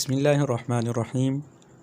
بسم اللہ الرحمن الرحیم۔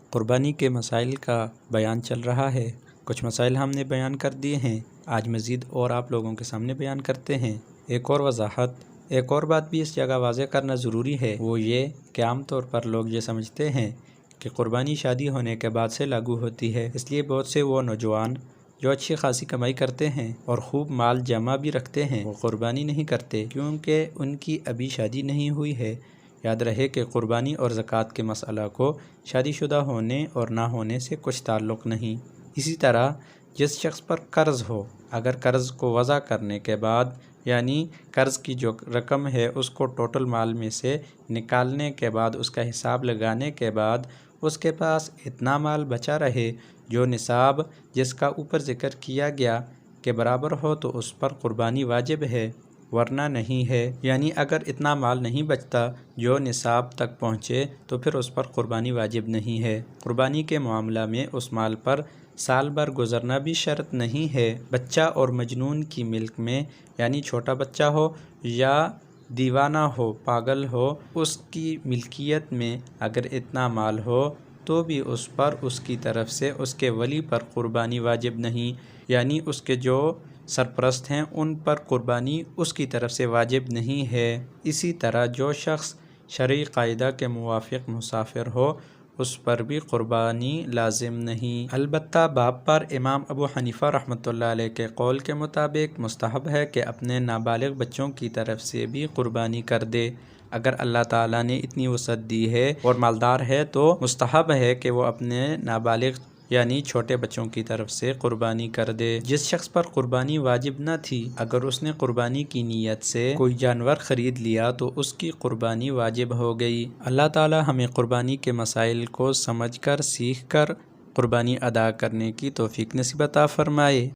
قربانی کے مسائل کا بیان چل رہا ہے۔ کچھ مسائل ہم نے بیان کر دیے ہیں، آج مزید اور آپ لوگوں کے سامنے بیان کرتے ہیں۔ ایک اور وضاحت، ایک اور بات بھی اس جگہ واضح کرنا ضروری ہے، وہ یہ کہ عام طور پر لوگ یہ سمجھتے ہیں کہ قربانی شادی ہونے کے بعد سے لاگو ہوتی ہے، اس لیے بہت سے وہ نوجوان جو اچھی خاصی کمائی کرتے ہیں اور خوب مال جمع بھی رکھتے ہیں، وہ قربانی نہیں کرتے کیونکہ ان کی ابھی شادی نہیں ہوئی ہے۔ یاد رہے کہ قربانی اور زکوٰۃ کے مسئلہ کو شادی شدہ ہونے اور نہ ہونے سے کچھ تعلق نہیں۔ اسی طرح جس شخص پر قرض ہو، اگر قرض کو وضع کرنے کے بعد یعنی قرض کی جو رقم ہے اس کو ٹوٹل مال میں سے نکالنے کے بعد اس کا حساب لگانے کے بعد اس کے پاس اتنا مال بچا رہے جو نصاب جس کا اوپر ذکر کیا گیا کے برابر ہو تو اس پر قربانی واجب ہے، ورنہ نہیں ہے۔ یعنی اگر اتنا مال نہیں بچتا جو نصاب تک پہنچے تو پھر اس پر قربانی واجب نہیں ہے۔ قربانی کے معاملہ میں اس مال پر سال بھر گزرنا بھی شرط نہیں ہے۔ بچہ اور مجنون کی ملک میں یعنی چھوٹا بچہ ہو یا دیوانہ ہو، پاگل ہو، اس کی ملکیت میں اگر اتنا مال ہو تو بھی اس پر اس کی طرف سے اس کے ولی پر قربانی واجب نہیں، یعنی اس کے جو سرپرست ہیں ان پر قربانی اس کی طرف سے واجب نہیں ہے۔ اسی طرح جو شخص شرعی قاعدہ کے موافق مسافر ہو اس پر بھی قربانی لازم نہیں۔ البتہ باب پر امام ابو حنیفہ رحمۃ اللہ علیہ کے قول کے مطابق مستحب ہے کہ اپنے نابالغ بچوں کی طرف سے بھی قربانی کر دے۔ اگر اللہ تعالیٰ نے اتنی وسعت دی ہے اور مالدار ہے تو مستحب ہے کہ وہ اپنے نابالغ یعنی چھوٹے بچوں کی طرف سے قربانی کر دے۔ جس شخص پر قربانی واجب نہ تھی، اگر اس نے قربانی کی نیت سے کوئی جانور خرید لیا تو اس کی قربانی واجب ہو گئی۔ اللہ تعالی ہمیں قربانی کے مسائل کو سمجھ کر سیکھ کر قربانی ادا کرنے کی توفیق نصیب عطا فرمائے۔